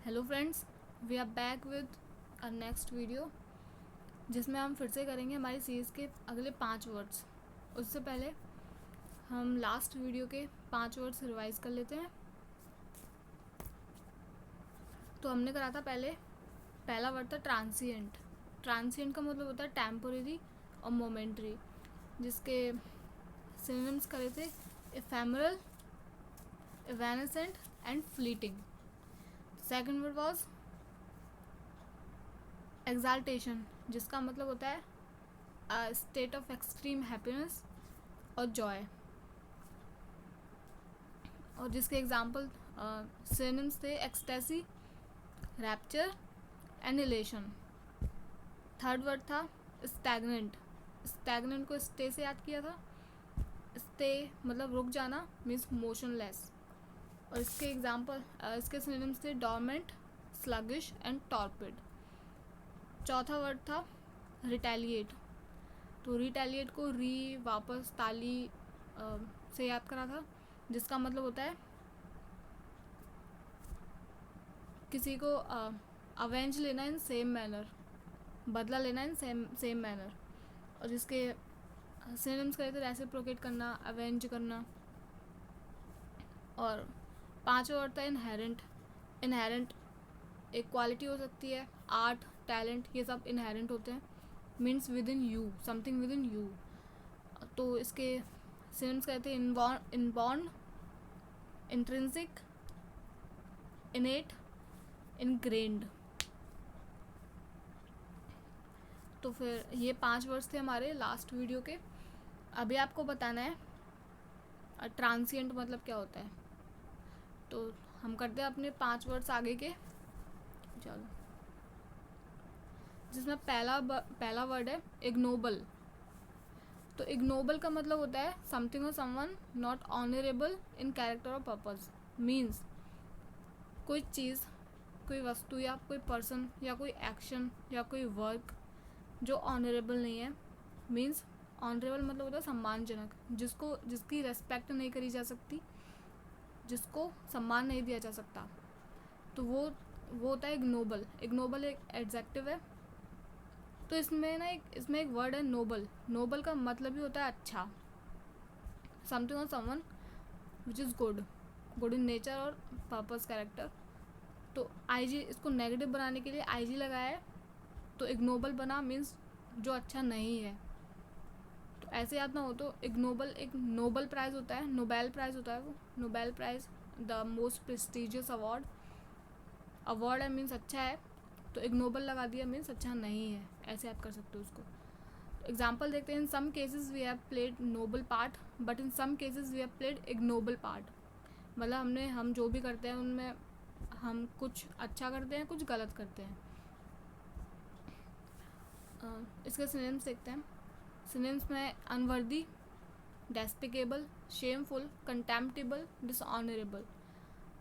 Hello friends, we are back with a next video जिसमें हम फिर से करेंगे हमारी सीरीज़ के अगले 5 वर्ड्स। उससे पहले हम लास्ट वीडियो के 5 वर्ड्स रिवाइज कर लेते हैं। तो हमने करा था पहला वर्ड था ट्रांसिएंट। ट्रांसिएंट का मतलब होता है टेम्पोरेरी और मोमेंट्री, जिसके सिनोनिम्स करे थे ephemeral, evanescent and fleeting. Second word was exaltation, जिसका मतलब होता है स्टेट ऑफ एक्सट्रीम हैप्पीनेस और जॉय, और जिसके एग्जाम्पल सिनोनिम्स थे ecstasy, rapture and elation. Third word था स्टैग्नेंट। स्टैग्नेंट को स्टे से याद किया था। स्टे मतलब रुक जाना, मीन्स मोशनलेस, और इसके एग्जाम्पल इसके सिनोनिम्स थे डोरमेंट, स्लगिश एंड टॉर्पिड। चौथा वर्ड था रिटेलिएट। तो रिटेलिएट को वापस, ताली से याद करा था, जिसका मतलब होता है किसी को अवेंज लेना इन सेम मैनर, बदला लेना इन सेम मैनर, और जिसके सिनोनिम्स करे थे रेसिप्रोकेट करना, अवेंज करना। और पांचवा वर्ड था इनहेरेंट। इनहेरेंट एक क्वालिटी हो सकती है, आर्ट, टैलेंट, ये सब इनहेरेंट होते हैं, means with in you, something with in you. तो इसके सिनोनिम्स कहते हैं इनबॉर्न, इंट्रिंसिक, इनेट, इनग्रेन्ड। तो फिर ये 5 वर्ड्स थे हमारे लास्ट वीडियो के। अभी आपको बताना है ट्रांसिएंट मतलब क्या होता है। तो हम करते हैं अपने 5 वर्ड्स आगे के। चलो, जिसमें पहला वर्ड है इग्नोबल। तो इग्नोबल का मतलब होता है समथिंग और someone not honourable in character और पर्पस। मीन्स कोई चीज़, कोई वस्तु या कोई पर्सन या कोई एक्शन या कोई वर्क जो ऑनरेबल नहीं है। मीन्स ऑनरेबल मतलब होता है सम्मानजनक, जिसकी रेस्पेक्ट नहीं करी जा सकती, जिसको सम्मान नहीं दिया जा सकता, तो वो होता है इग्नोबल। इग्नोबल एक एडजेक्टिव है। तो इसमें एक वर्ड है नोबल। नोबल का मतलब ही होता है अच्छा, समथिंग और someone which is good in nature और पर्पस, कैरेक्टर। तो आईजी, इसको नेगेटिव बनाने के लिए आईजी लगाया है, तो इग्नोबल बना, मीन्स जो अच्छा नहीं है। तो ऐसे याद ना हो तो इग्नोबल एक नोबल प्राइज़ होता है, नोबेल प्राइज़ होता है। वो Nobel prize the most prestigious award है, मीन्स अच्छा है। तो इग्नोबल लगा दिया, मीन्स अच्छा नहीं है, ऐसे याद कर सकते हो उसको। एग्जाम्पल देखते हैं। In some cases we have played noble part, but in some cases we have played ignoble part. मतलब हम जो भी करते हैं उनमें हम कुछ अच्छा करते हैं, कुछ गलत करते हैं। इसके सिनोनिम्स देखते हैं। सिनोनिम्स में unworthy, despicable, shameful, contemptible, dishonourable.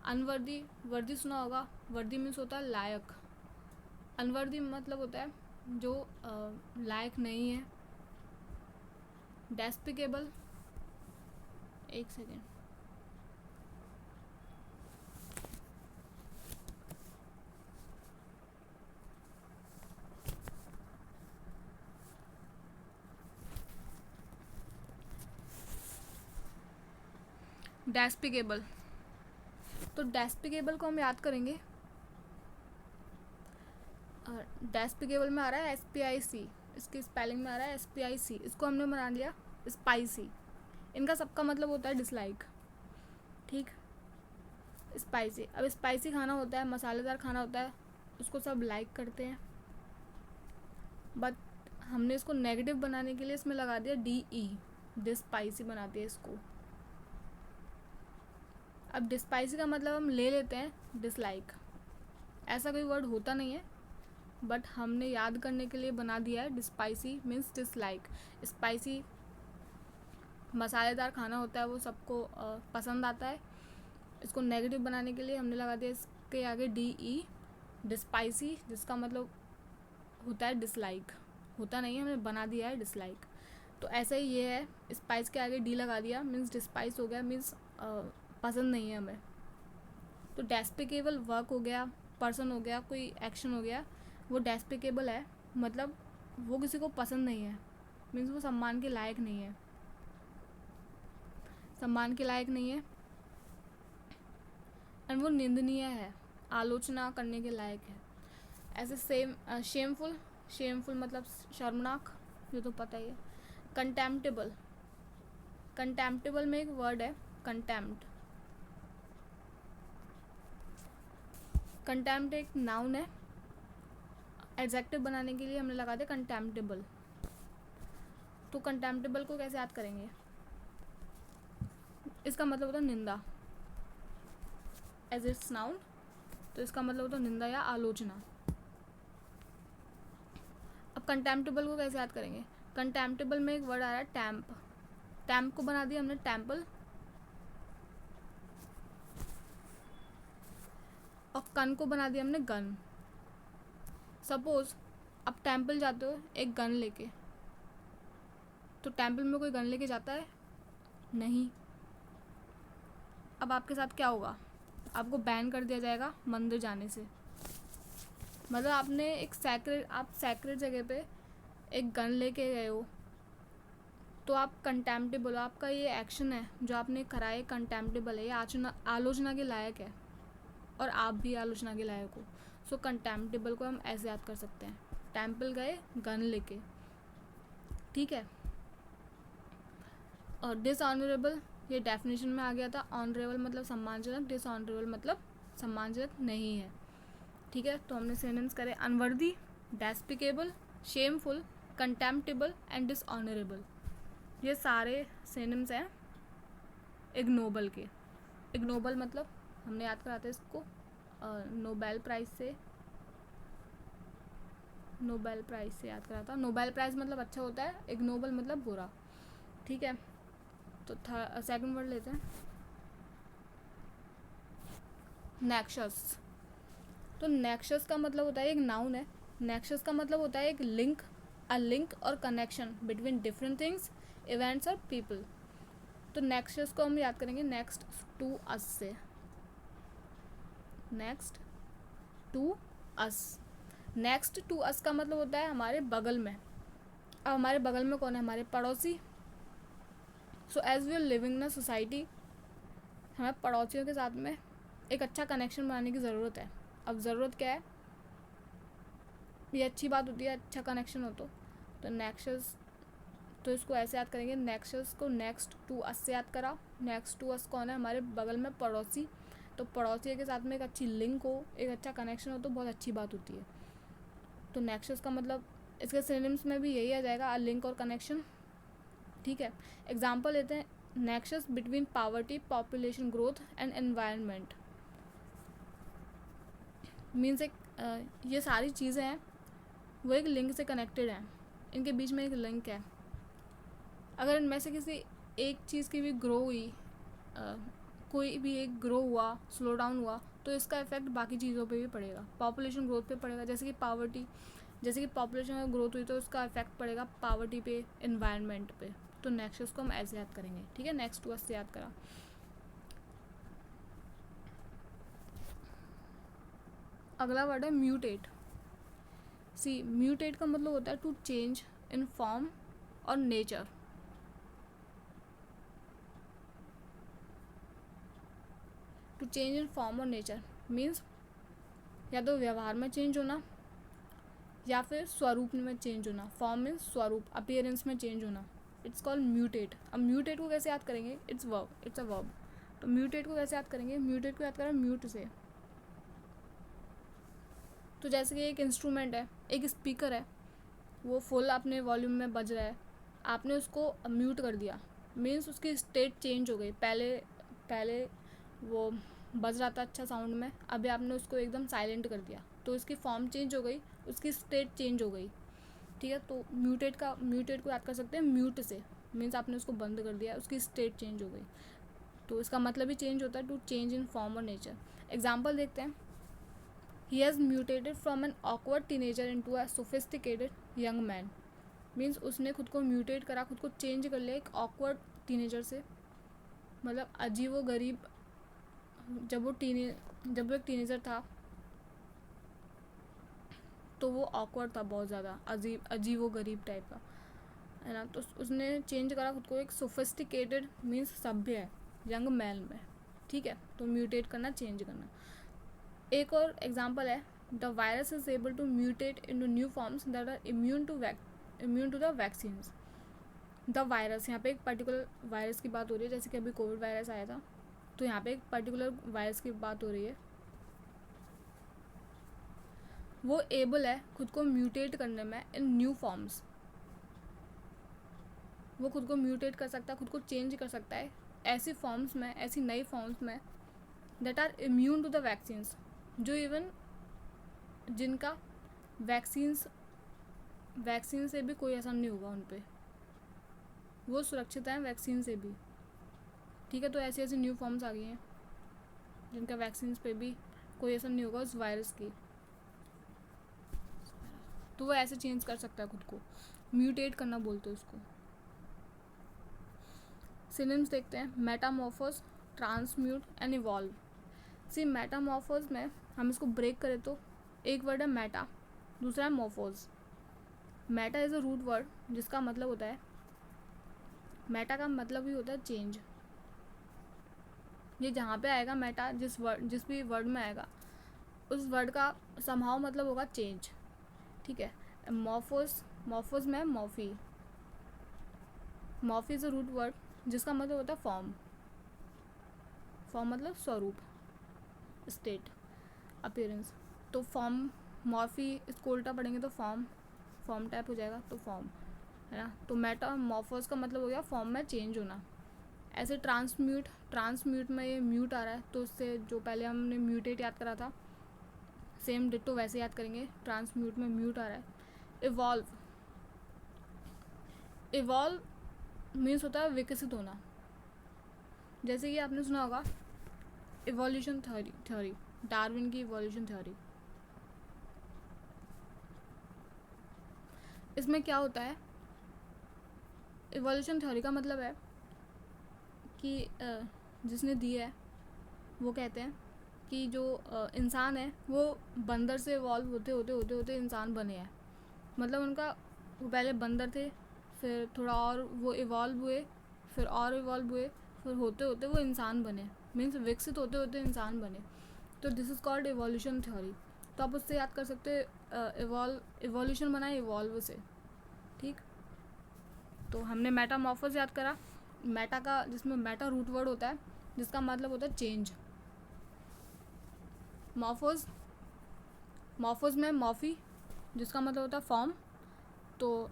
Unworthy, worthy सुना होगा, वर्दी मीन्स होता है लायक। अनवर्दी मतलब होता है जो लायक नहीं है। डेस्पिकेबल, एक सेकेंड, डेस्पिकेबल। तो डेस्पिकेबल को हम याद करेंगे, डेस्पिकेबल में आ रहा है SPIC, इसकी स्पेलिंग में आ रहा है SPIC। इसको हमने बना लिया स्पाइसी। इनका सबका मतलब होता है डिसलाइक, ठीक। स्पाइसी, अब स्पाइसी खाना होता है, मसालेदार खाना होता है, उसको सब लाइक करते हैं, बट हमने इसको नेगेटिव बनाने के लिए इसमें लगा दिया DE, डिस्पाइसी बना दिया इसको। अब डिस्पाइसी का मतलब हम ले लेते हैं डिसलाइक। ऐसा कोई वर्ड होता नहीं है, बट हमने याद करने के लिए बना दिया है डिस्पाइसी, मीन्स डिसलाइक। स्पाइसी मसालेदार खाना होता है, वो सबको पसंद आता है। इसको नेगेटिव बनाने के लिए हमने लगा दिया इसके आगे DE, डिस्पाइसी, जिसका मतलब होता है डिसलाइक। होता नहीं है, हमने बना दिया है डिसलाइक। तो ऐसा ही ये है, स्पाइस के आगे D लगा दिया, मीन्स डिस्पाइस हो गया, मीन्स पसंद नहीं है हमें। तो डेस्पिकेबल वर्क हो गया, पर्सन हो गया, कोई एक्शन हो गया, वो डेस्पिकेबल है, मतलब वो किसी को पसंद नहीं है, मीन्स वो सम्मान के लायक नहीं है, सम्मान के लायक नहीं है, एंड वो निंदनीय है, आलोचना करने के लायक है। ऐसे शेमफुल, शेमफुल मतलब शर्मनाक, ये तो पता ही है। कंटेम्प्टेबल, कंटेम्प्टेबल में एक वर्ड है कंटेम्प्ट। कंटेम्प्ट एक नाउन है, एडजेक्टिव बनाने के लिए हमने लगा दिया कंटेम्प्टेबल। तो कंटेम्प्टेबल को कैसे याद करेंगे? इसका मतलब होता है निंदा, एज इट्स नाउन, तो इसका मतलब होता है निंदा या आलोचना। अब कंटेम्प्टेबल को कैसे याद करेंगे? कंटेम्प्टेबल में एक वर्ड आ रहा है टैम्प, टैम्प को बना दिया हमने टेम्पल, और कन को बना दिया हमने गन। सपोज आप टेम्पल जाते हो एक गन लेके, तो टेम्पल में कोई गन लेके जाता है? नहीं। अब आपके साथ क्या होगा? आपको बैन कर दिया जाएगा मंदिर जाने से। मतलब आपने एक सैक्रेड जगह पे एक गन लेके गए हो, तो आप कंटेम्प्टेबल हो, आपका ये एक्शन है जो आपने करा है कंटेम्प्टेबल है, ये आलोचना के लायक है, और आप भी आलोचना के लायक हो। सो कंटेम्प्टेबल को हम ऐसे याद कर सकते हैं, टेम्पल गए गन लेके, ठीक है। और डिसऑनरेबल, ये डेफिनेशन में आ गया था, ऑनरेबल मतलब सम्मानजनक, डिसऑनरेबल मतलब सम्मानजनक नहीं है, ठीक है। तो हमने सिनोनिम्स करे unworthy, despicable, shameful, contemptible and dishonourable. ये सारे सिनोनिम्स हैं इग्नोबल के। इग्नोबल मतलब हमने याद कराते इसको नोबेल प्राइज से, नोबेल प्राइज से याद करा था। नोबेल प्राइज मतलब अच्छा होता है, इग्नोबल मतलब बुरा, ठीक है। तो सेकंड वर्ड लेते हैं नेक्सस। तो नेक्सस का मतलब होता है, एक नाउन है, नेक्सस का मतलब होता है एक लिंक, अ लिंक और connection between different things, events और पीपल। तो नेक्सस को हम याद करेंगे नेक्स्ट टू अस से, next to us. Next to us का मतलब होता है हमारे बगल में। अब हमारे बगल में कौन है? हमारे पड़ोसी। So as we are living in a society, हमें पड़ोसियों के साथ में एक अच्छा कनेक्शन बनाने की ज़रूरत है। अब ज़रूरत क्या है? ये अच्छी बात होती है, अच्छा कनेक्शन हो तो नेक्सस, तो इसको ऐसे याद करेंगे, नेक्सस को नेक्स्ट टू अस से याद करा। नेक्स्ट टू अस कौन है? हमारे बगल में पड़ोसी। तो पड़ोसी के साथ में एक अच्छी लिंक हो, एक अच्छा कनेक्शन हो, तो बहुत अच्छी बात होती है। तो नेक्सस का मतलब इसके सिनोनिम्स में भी यही आ जाएगा, अ लिंक और कनेक्शन, ठीक है। एग्जाम्पल लेते हैं, nexus between poverty, population growth and environment. Means एक ये सारी चीज़ें हैं वो एक लिंक से कनेक्टेड हैं, इनके बीच में एक लिंक है। अगर इनमें से किसी एक चीज़ की भी ग्रो हुई, कोई भी एक ग्रो हुआ, स्लो डाउन हुआ, तो इसका इफेक्ट बाकी चीज़ों पे भी पड़ेगा, पॉपुलेशन ग्रोथ पे पड़ेगा। जैसे कि पॉवर्टी, जैसे कि पॉपुलेशन में ग्रोथ हुई तो उसका इफेक्ट पड़ेगा पॉवर्टी पे, एनवायरनमेंट पे। तो नेक्सस को हम ऐसे याद करेंगे, ठीक है। नेक्स्ट टू अस से याद करा। अगला वर्ड है म्यूटेट। सी, म्यूटेट का मतलब होता है टू चेंज इन फॉर्म और nature. To change in form और नेचर मीन्स या तो व्यवहार में चेंज होना या फिर स्वरूप में चेंज होना। फॉर्म मीन्स स्वरूप, अपीयरेंस में चेंज होना, इट्स कॉल्ड म्यूटेट। अब म्यूटेट को कैसे याद करेंगे? It's verb, it's a verb. तो म्यूटेट को कैसे याद करेंगे? म्यूटेट को याद करें म्यूट से। तो जैसे कि एक इंस्ट्रूमेंट है, एक स्पीकर है, वो फुल अपने वॉल्यूम में बज रहा है, आपने उसको म्यूट कर दिया, मीन्स उसकी स्टेट चेंज हो गई। पहले पहले वो बज रहा था अच्छा साउंड में, अभी आपने उसको एकदम साइलेंट कर दिया, तो उसकी फॉर्म चेंज हो गई, उसकी स्टेट चेंज हो गई, ठीक है। तो म्यूटेट को याद कर सकते हैं म्यूट से, मीन्स आपने उसको बंद कर दिया, उसकी स्टेट चेंज हो गई, तो इसका मतलब ही चेंज होता है, टू चेंज इन फॉर्म और नेचर। एग्जाम्पल देखते हैं, he has mutated from an awkward teenager into a sophisticated young man. Means उसने खुद को म्यूटेट करा, खुद को चेंज कर लिया एक ऑकवर्ड टीनेजर से, मतलब अजीब व गरीब। जब वो एक टीनेजर था तो वो ऑकवर्ड था बहुत ज़्यादा, अजीब व गरीब टाइप का, है ना। तो उसने चेंज करा खुद को, एक सोफिस्टिकेटेड मीन्स सभ्य है यंग मैन में, ठीक है। तो म्यूटेट करना, चेंज करना। एक और एग्जांपल है, the virus is able to mutate into new forms that are immune to the vaccines. The virus, यहाँ पे एक पर्टिकुलर वायरस की बात हो रही है, जैसे कि अभी कोविड वायरस आया था, तो यहाँ पे एक पर्टिकुलर वायरस की बात हो रही है। वो एबल है खुद को म्यूटेट करने में इन न्यू फॉर्म्स, वो खुद को म्यूटेट कर सकता है, खुद को चेंज कर सकता है ऐसी फॉर्म्स में, ऐसी नई फॉर्म्स में that are immune to the vaccines, जो इवन जिनका वैक्सीन से भी कोई असर नहीं होगा उन पर, वो सुरक्षित हैं वैक्सीन से भी, ठीक है। तो ऐसी ऐसी न्यू फॉर्म्स आ गई हैं जिनका वैक्सीन पे भी कोई असर नहीं होगा उस वायरस की, तो वो ऐसे चेंज कर सकता है खुद को, म्यूटेट करना बोलते हैं उसको। सिनोनिम्स देखते हैं, metamorphose, transmute and evolve. C metamorphose में हम इसको ब्रेक करें तो एक वर्ड है मेटा, दूसरा है morphos. Meta is a root word जिसका मतलब होता है, मेटा का मतलब ही होता है चेंज। ये जहाँ पे आएगा मेटा, जिस भी वर्ड में आएगा उस वर्ड का समहाउ मतलब होगा चेंज, ठीक है। मॉर्फोस में morphe is a root word जिसका मतलब होता है फॉर्म मतलब स्वरूप, स्टेट, अपीयरेंस। तो फॉर्म, मॉर्फी इसको उल्टा पढ़ेंगे तो फॉर्म टाइप हो जाएगा, तो फॉर्म, है ना। तो मेटामॉर्फोस का मतलब हो गया फॉर्म में चेंज होना। ऐसे ट्रांसम्यूट में ये म्यूट आ रहा है, तो उससे जो पहले हमने म्यूटेट याद करा था, सेम डिट्टो वैसे याद करेंगे, ट्रांसम्यूट में म्यूट आ रहा है। इवॉल्व मीन्स होता है विकसित होना, जैसे कि आपने सुना होगा इवोल्यूशन थ्योरी, डार्विन की इवोल्यूशन थ्योरी। इसमें क्या होता है, इवोल्यूशन थ्योरी का मतलब है कि जिसने दी है वो कहते हैं कि जो इंसान है वो बंदर से इवॉल्व होते इंसान बने हैं। मतलब उनका, वो पहले बंदर थे, फिर थोड़ा और वो इवॉल्व हुए, फिर और इवॉल्व हुए, फिर होते होते वो इंसान बने, मीन्स विकसित होते होते इंसान बने। तो this is called evolution theory. तो आप उससे याद कर सकते हो, इवोल्यूशन बना है इवॉल्व से, ठीक। तो हमने मेटामॉर्फोस याद करा, मेटा का, जिसमें मेटा रूट वर्ड होता है जिसका मतलब होता है चेंज। मॉर्फोस में मॉर्फी जिसका मतलब होता है फॉर्म, तो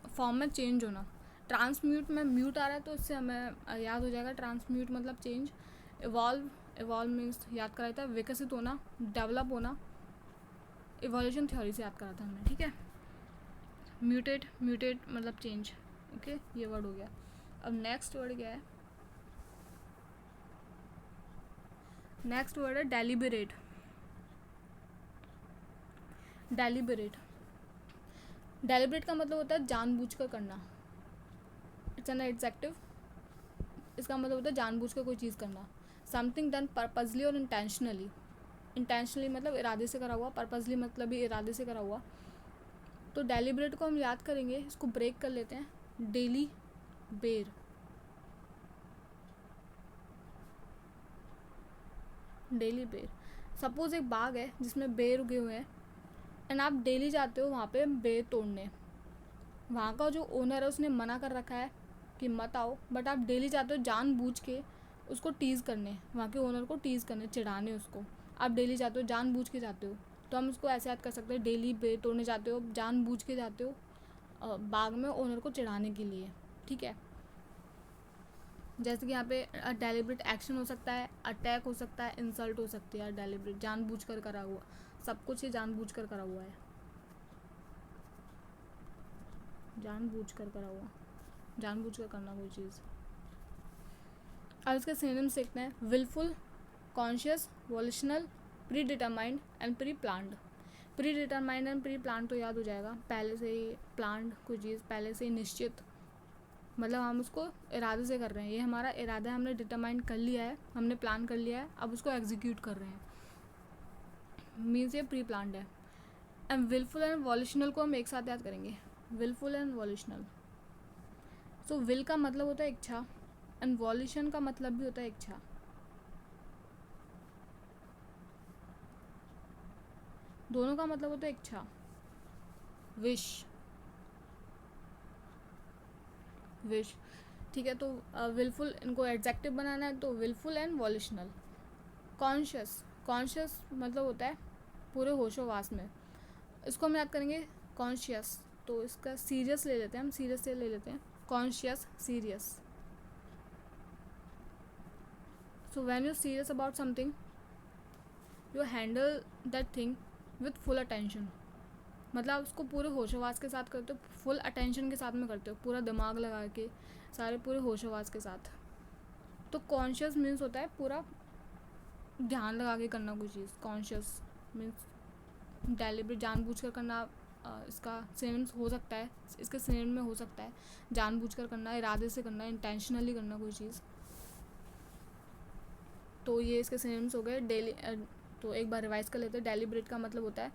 फॉर्म में चेंज होना। ट्रांसम्यूट में म्यूट आ रहा है तो इससे हमें याद हो जाएगा ट्रांसम्यूट मतलब चेंज। इवॉल्व मीन्स याद करा था विकसित होना, डेवलप होना, इवोल्यूशन थ्योरी से याद करा था हमने, ठीक है। म्यूटेट मतलब चेंज, ओके, ये वर्ड हो गया। अब नेक्स्ट वर्ड क्या है, नेक्स्ट वर्ड है डेलिबरेट। डेलिबरेट का मतलब होता है जानबूझकर करना, इट्स एन एडजेक्टिव। इसका मतलब होता है जानबूझकर कोई चीज़ करना, समथिंग डन पर्पजली और इंटेंशनली। इंटेंशनली मतलब इरादे से करा हुआ, पर्पजली मतलब भी इरादे से करा हुआ। तो डेलिबरेट को हम याद करेंगे, इसको ब्रेक कर लेते हैं, डेली बेर। सपोज एक बाग है जिसमें बेर उगे हुए हैं, एंड आप डेली जाते हो वहाँ पे बेर तोड़ने। वहाँ का जो ओनर है उसने मना कर रखा है कि मत आओ, बट आप डेली जाते हो जानबूझ के उसको टीज़ करने, वहाँ के ओनर को टीज़ करने, चिढ़ाने उसको। आप डेली जाते हो, जानबूझ के जाते हो, तो हम उसको ऐसे याद कर सकते हैं, डेली बेर तोड़ने जाते हो, जानबूझ के जाते हो बाग में ओनर को चिढ़ाने के लिए, ठीक है। जैसे कि यहाँ पे डेलिब्रेट एक्शन हो सकता है, अटैक हो सकता है, इंसल्ट हो सकती है। डेलिब्रेट जानबूझकर करा हुआ, सब कुछ ये जानबूझकर करा हुआ है, जानबूझकर करा हुआ, जानबूझकर करना कोई चीज़। अब इसके सिनोनिम्स देखते हैं, wilful, conscious, volitional, predetermined and preplanned. Predetermined and preplanned तो याद हो जाएगा, पहले से ही प्लान्ड कोई चीज़ पहले से ही निश्चित, मतलब हम उसको इरादे से कर रहे हैं, ये हमारा इरादा है, हमने डिटरमाइन कर लिया है, हमने प्लान कर लिया है, अब उसको एग्जीक्यूट कर रहे हैं, मीन्स ये प्री प्लान्ड है। एंड विलफुल एंड वॉल्यूशनल को हम एक साथ याद करेंगे, विलफुल एंड वॉल्यूशनल। सो विल का मतलब होता है इच्छा एंड वॉल्यूशन का मतलब भी होता है इच्छा। दोनों का मतलब होता है इच्छा, विश, विश। ठीक है, तो विलफुल इनको एडजेक्टिव बनाना है तो विलफुल एंड वॉल्यूशनल। कॉन्शियस, कॉन्शियस मतलब होता है पूरे होशोवास में, इसको हम याद करेंगे कॉन्शियस। तो इसका सीरियस ले लेते हैं, हम सीरियस से ले लेते हैं, conscious, serious. So when you serious about something you handle that thing with full attention. मतलब आप उसको पूरे होशोवास के साथ करते हो, फुल अटेंशन के साथ में करते हो, पूरा दिमाग लगा के, सारे पूरे होशोवास के साथ। तो कॉन्शियस मीन्स होता है पूरा ध्यान लगा के करना कोई चीज़। कॉन्शियस मीन्स डेलिब्रेट, जानबूझकर करना। इसका सिनोनिम्स हो सकता है, इसके सिनोनिम में हो सकता है जानबूझकर करना, इरादे से करना, इंटेंशनली करना कोई चीज़। तो ये इसके सिनोनिम्स हो गए। डेली, तो एक बार रिवाइज कर लेते हैं। डेलिब्रेट का मतलब होता है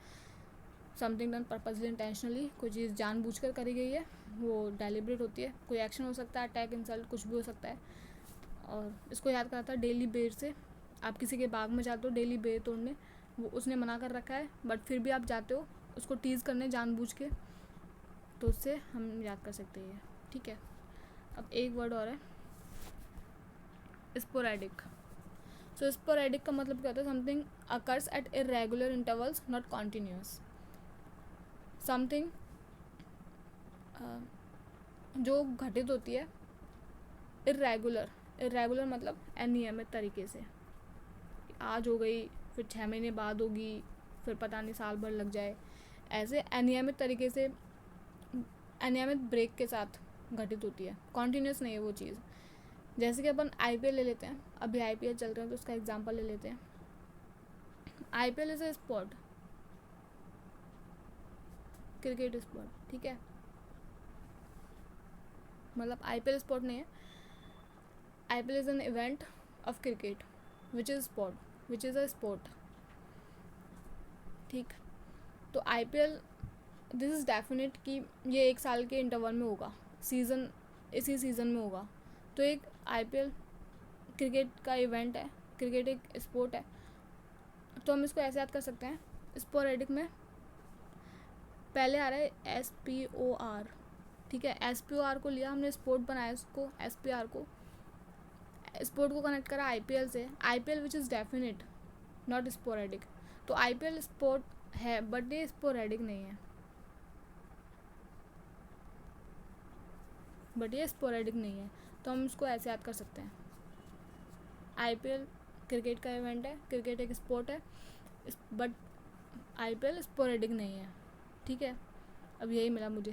समथिंग डन पर्पसली इंटेंशनली, कोई चीज़ जानबूझकर करी गई है वो डेलिब्रेट होती है। कोई एक्शन हो सकता है, अटैक, इंसल्ट, कुछ भी हो सकता है। और इसको याद कराता है डेली बेर से। आप किसी के बाग में जाते हो डेली बेर तोड़ने, वो उसने मना कर रखा है बट फिर भी आप जाते हो उसको टीज़ करने जानबूझ के, तो उससे हम याद कर सकते हैं। ठीक है, अब एक वर्ड और है, स्पोरेडिक। सो स्पोरेडिक का मतलब क्या होता है? Something occurs at irregular intervals, not continuous. Something जो घटित होती है इरेगुलर, इरेगुलर मतलब अनियमित तरीके से। आज हो गई, फिर 6 महीने बाद होगी, फिर पता नहीं साल भर लग जाए, ऐसे अनियमित तरीके से, अनियमित ब्रेक के साथ घटित होती है। कॉन्टीन्यूस नहीं है वो चीज़। जैसे कि अपन आईपीएल ले लेते हैं, अभी आईपीएल चल रहे हैं तो उसका एग्जांपल ले लेते हैं। IPL is a sport, cricket sport. ठीक है, मतलब आईपीएल स्पोर्ट नहीं है, IPL is an event of cricket which is sport, which is a sport. ठीक, तो आईपीएल दिस इज़ डेफिनेट कि ये 1 साल के इंटरवल में होगा, सीज़न इसी सीज़न में होगा। तो एक आईपीएल क्रिकेट का इवेंट है, क्रिकेट एक स्पोर्ट है, तो हम इसको ऐसे याद कर सकते हैं। स्पोरेडिक में पहले आ रहा है SPOR। ठीक है, SPOR को लिया हमने, स्पोर्ट बनाया उसको, SPR को, स्पोर्ट को कनेक्ट करा आईपीएल से। IPL which is definite, not sporadic. तो आईपीएल स्पोर्ट है बट ये स्पोरेडिक नहीं है, बट ये स्पोरेडिक नहीं है। तो हम इसको ऐसे याद कर सकते हैं, आईपीएल क्रिकेट का इवेंट है, क्रिकेट एक स्पोर्ट है, बट आईपीएल स्पोरेडिक नहीं है। ठीक है, अब यही मिला मुझे,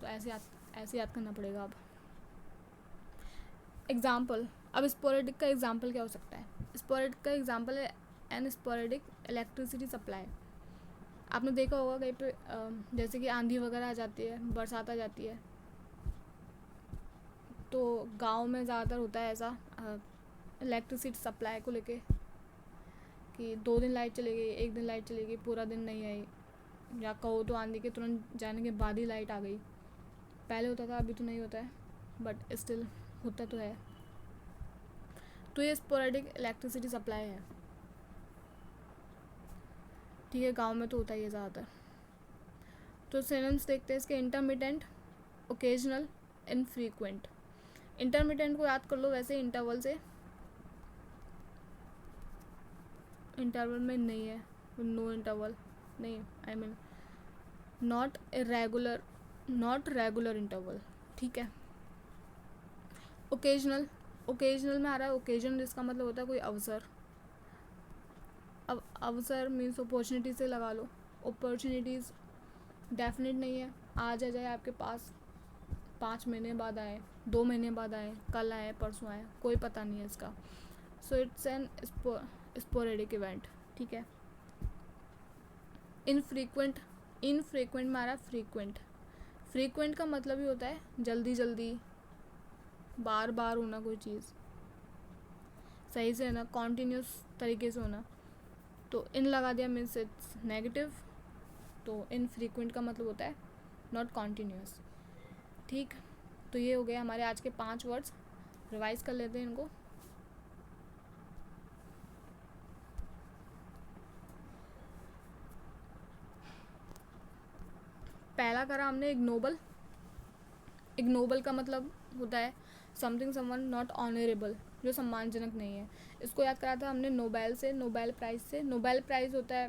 तो ऐसे याद करना पड़ेगा। अब एग्जाम्पल, अब स्पोरेडिक का एग्जाम्पल क्या हो सकता है? स्पोरेडिक का एग्जाम्पल है एन स्पोरेडिक इलेक्ट्रिसिटी सप्लाई। आपने देखा होगा कहीं पे जैसे कि आंधी वगैरह आ जाती है, बरसात आ जाती है, तो गांव में ज़्यादातर होता है ऐसा इलेक्ट्रिसिटी सप्लाई को लेके कि 2 दिन लाइट चली गई, 1 दिन लाइट चली गई, पूरा दिन नहीं आई, या कहो तो आंधी के तुरंत जाने के बाद ही लाइट आ गई। पहले होता था, अभी तो नहीं होता है, बट स्टिल होता तो है। तो ये स्पोरेडिक इलेक्ट्रिसिटी सप्लाई है। ठीक है, गांव में तो होता ही है ज़्यादातर। तो सिनोनिम्स देखते हैं इसके, इंटरमिटेंट, ओकेजनल, इनफ्रीक्वेंट। इंटरमिटेंट को याद कर लो वैसे इंटरवल से, इंटरवल में नहीं है, नो इंटरवल नहीं, I mean not irregular, not regular interval. ठीक है, ओकेजनल, ओकेजनल में आ रहा है ओकेजन, जिसका मतलब होता है कोई अवसर। अब अवसर मीन्स अपॉर्चुनिटी से लगा लो, अपॉर्चुनिटीज़ डेफिनेट नहीं है, आज आ जाए आपके पास, 5 महीने बाद आए, 2 महीने बाद आए, कल आए, परसों आए, कोई पता नहीं है इसका। So it's an sporadic event. ठीक है, इनफ्रीक्वेंट, इनफ्रीक्वेंट में आ रहा है फ्रीक्वेंट। फ्रीक्वेंट का मतलब ही होता है जल्दी जल्दी, बार बार होना कोई चीज़, सही से है ना, कॉन्टीन्यूस तरीके से होना। तो इन लगा दिया मीन्स इट्स नेगेटिव, तो इनफ्रीक्वेंट का मतलब होता है नॉट कॉन्टीन्यूस। ठीक, तो ये हो गए हमारे आज के 5 वर्ड्स। रिवाइज कर लेते हैं इनको। पहला करा हमने इग्नोबल। इग्नोबल का मतलब होता है समथिंग समवन नॉट ऑनरेबल, जो सम्मानजनक नहीं है। इसको याद करा था हमने नोबेल से, नोबेल प्राइज़ से। नोबेल प्राइज़ होता है,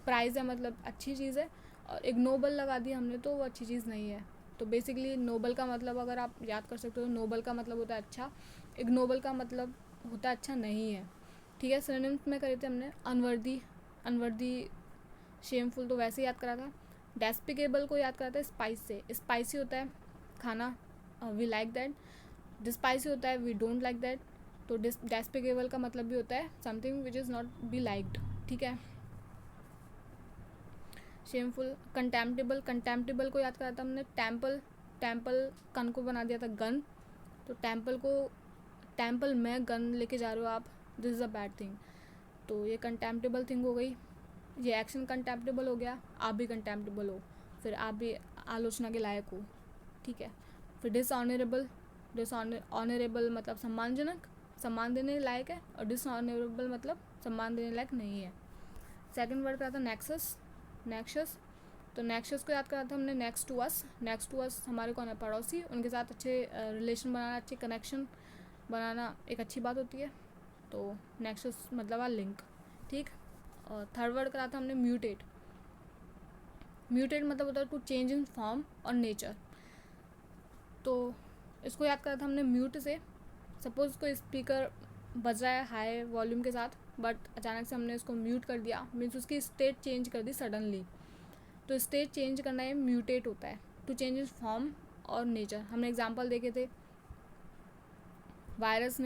प्राइज़ है मतलब अच्छी चीज़ है, और इग्नोबल लगा दिया हमने तो वो अच्छी चीज़ नहीं है। तो बेसिकली नोबल का मतलब अगर आप याद कर सकते हो, नोबल का मतलब होता है अच्छा, इग्नोबल का मतलब होता है अच्छा नहीं है। ठीक है, सिनोनिम्स में करे थे हमने अनवर्दी, अनवर्दी, शेमफुल, तो वैसे याद करा था। डेस्पिकेबल को याद करा था स्पाइस से। स्पाइसी होता है खाना, वी लाइक दैट। डिस्पाइसी होता है वी डोंट लाइक दैट। तो डेस्पिकेबल का मतलब भी होता है something which is not be liked. ठीक है, शेमफुल। कंटेम्प्टेबल, कंटेम्प्टेबल को याद करा था हमने टेम्पल, टेम्पल कन को बना दिया था गन। तो टेम्पल को, टेम्पल में गन लेके जा रहे हो आप, this is a bad thing. तो ये कंटेम्प्टेबल थिंग हो गई। ये एक्शन कंटेम्प्टेबल हो गया, आप भी कंटेम्प्टेबल हो, फिर आप भी आलोचना के लायक हो। ठीक है, फिर डिसऑनरेबल, डिसऑनरेबल मतलब सम्मानजनक, सम्मान देने लायक है, और डिसऑनरेबल मतलब सम्मान देने लायक नहीं है। सेकंड वर्ड का था नेक्सस, नेक्सस। तो नेक्सस को याद करा था हमने next to us. Next to us हमारे कौन है, पड़ोसी, उनके साथ अच्छे रिलेशन बनाना, अच्छे कनेक्शन बनाना एक अच्छी बात होती है। तो नेक्सस मतलब आ लिंक। ठीक, और थर्ड वर्ड करा था हमने म्यूटेट। म्यूटेट मतलब होता है टू चेंज इन फॉर्म और नेचर। तो इसको याद करा था हमने म्यूट से। सपोज़ कोई स्पीकर बज रहा है हाई वॉल्यूम के साथ, बट अचानक से हमने उसको म्यूट कर दिया, मीन्स उसकी स्टेट चेंज कर दी सडनली। तो स्टेट चेंज करना ये म्यूटेट होता है, टू चेंज इन फॉर्म और नेचर। हमने एग्जांपल देखे थे, वायरस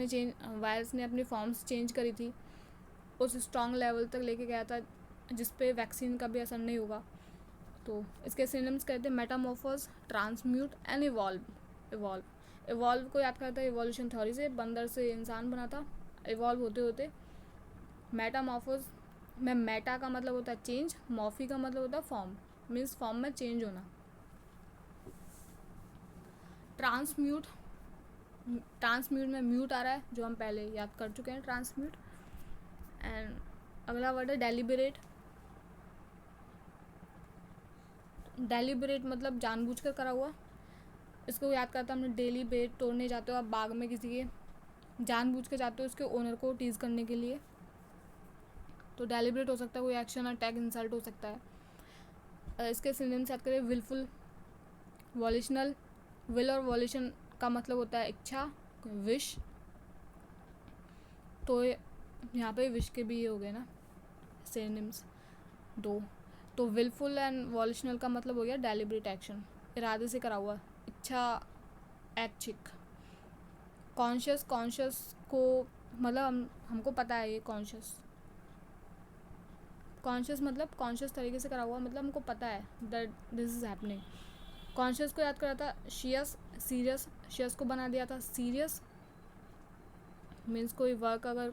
ने अपनी फॉर्म्स चेंज करी थी, उस स्ट्रॉन्ग लेवल तक लेके गया था जिस पे वैक्सीन का भी असर नहीं होगा। तो इसके सिनोनिम्स कहते हैं metamorphose, transmute and evolve. Evolve को याद करता है इवोल्यूशन थ्योरी से, बंदर से इंसान बना था, इवॉल्व होते होते। मेटामॉर्फोस में मेटा का मतलब होता है चेंज, मॉर्फी का मतलब होता है फॉर्म, मीन्स फॉर्म में चेंज होना। ट्रांसम्यूट, ट्रांसम्यूट में म्यूट आ रहा है जो हम पहले याद कर चुके हैं, ट्रांसम्यूट। एंड अगला वर्ड है डेलिबरेट। डेलिबरेट मतलब जानबूझकर करा हुआ। इसको याद करता हमने डेली बेट तोड़ने जाते हो आप बाग में किसी के, जानबूझ के जाते हो उसके ओनर को टीज़ करने के लिए। तो डेलिबरेट हो सकता है कोई एक्शन, अटैक, इंसल्ट हो सकता है। इसके सिनोनिम्स याद करें विलफुल, वॉल्यूशनल। विल और वॉल्यूशन का मतलब होता है इच्छा, विश। तो यहाँ पे विश के भी ये हो गए ना सिनोनिम्स दो। तो विलफुल एंड वॉल्यूशनल का मतलब हो गया डेलिबरेट एक्शन, इरादे से करा हुआ, इच्छा, ऐच्छिक। कॉन्शियस, कॉन्शियस को मतलब हमको पता है ये कॉन्शियस, कॉन्शियस मतलब कॉन्शियस तरीके से करा हुआ, मतलब हमको पता है that this is happening. Conscious को याद करा था शियस, सीरियस, शियस को बना दिया था सीरियस, मीन्स कोई वर्क अगर,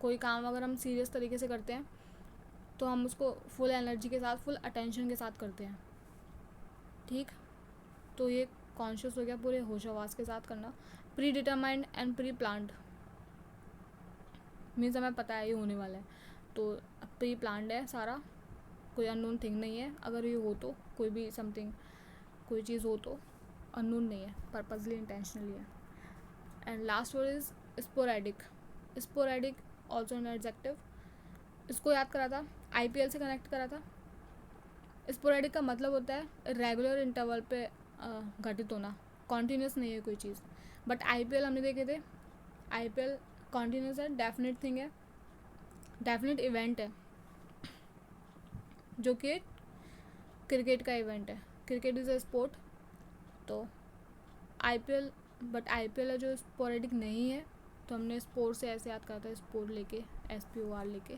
कोई काम अगर हम सीरियस तरीके से करते हैं तो हम उसको फुल एनर्जी के साथ, फुल अटेंशन के साथ करते हैं। ठीक, तो ये कॉन्शियस हो गया पूरे होश हवास के साथ करना। Pre determined and pre planned, means हमें पता है ये होने वाला है, तो प्री प्लान्ड है सारा, कोई अननोन थिंग नहीं है। अगर ये हो तो कोई भी समथिंग, कोई चीज़ हो तो अननोन नहीं है, पर्पजली इंटेंशनली है। And last word is sporadic. Sporadic also an adjective. इसको याद करा था, IPL से कनेक्ट करा था। स्पोरेडिक का मतलब होता है रेगुलर इंटरवल पे घटित होना, कॉन्टीन्यूस नहीं है कोई चीज़। बट IPL हमने देखे थे, IPL कॉन्टीन्यूस है, डेफिनेट थिंग है, डेफिनेट इवेंट है, जो कि क्रिकेट का इवेंट है। Cricket is a sport. तो IPL, बट IPL है जो स्पोरेडिक नहीं है, तो हमने स्पोर्ट से ऐसे याद करा था, स्पोर्ट लेके, SPOR लेके।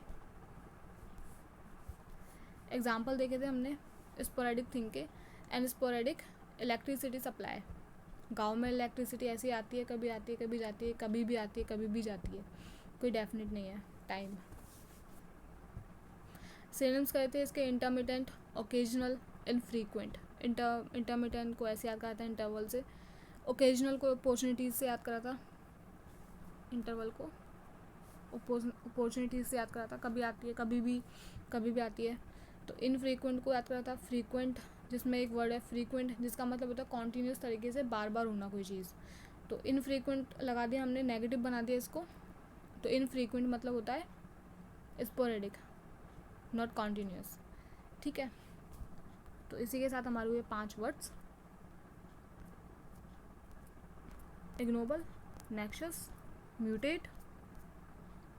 एग्जाम्पल देखे थे हमने स्पोरेडिक थिंग के। एंड स्पोरेडिक इलेक्ट्रिसिटी सप्लाई, गांव में इलेक्ट्रिसिटी ऐसी आती है, कभी आती है कभी जाती है, कभी भी आती है कभी भी जाती है, कोई डेफिनेट नहीं है टाइम। सिनोनिम्स कहे थे इसके इंटरमिटेंट, ओकेजनल, इनफ्रीक्वेंट। इंटरमिटेंट को ऐसे याद करा था इंटरवल से, ओकेजनल को अपॉर्चुनिटीज से याद करा था, इंटरवल को अपॉर्चुनिटीज से याद करा था, कभी आती है कभी भी आती है। तो इनफ्रीक्वेंट को याद करा था फ्रीक्वेंट, जिसमें एक वर्ड है फ्रीक्वेंट जिसका मतलब होता है कॉन्टीन्यूस तरीके से बार बार होना कोई चीज़। तो इनफ्रीक्वेंट लगा दिया हमने, नेगेटिव बना दिया इसको। तो इनफ्रीक्वेंट मतलब होता है स्पोरेडिक, नॉट कॉन्टीन्यूस। ठीक है, तो इसी के साथ हमारे हुए 5 words, ignoble, nexus, mutate,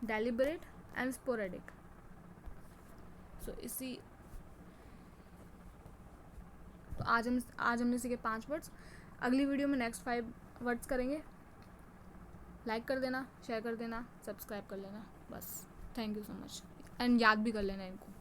deliberate and sporadic. So इसी तो आज हमने सीखे 5 वर्ड्स। अगली वीडियो में नेक्स्ट 5 वर्ड्स करेंगे। लाइक कर देना, शेयर कर देना, सब्सक्राइब कर लेना, बस। Thank you so much, and याद भी कर लेना इनको।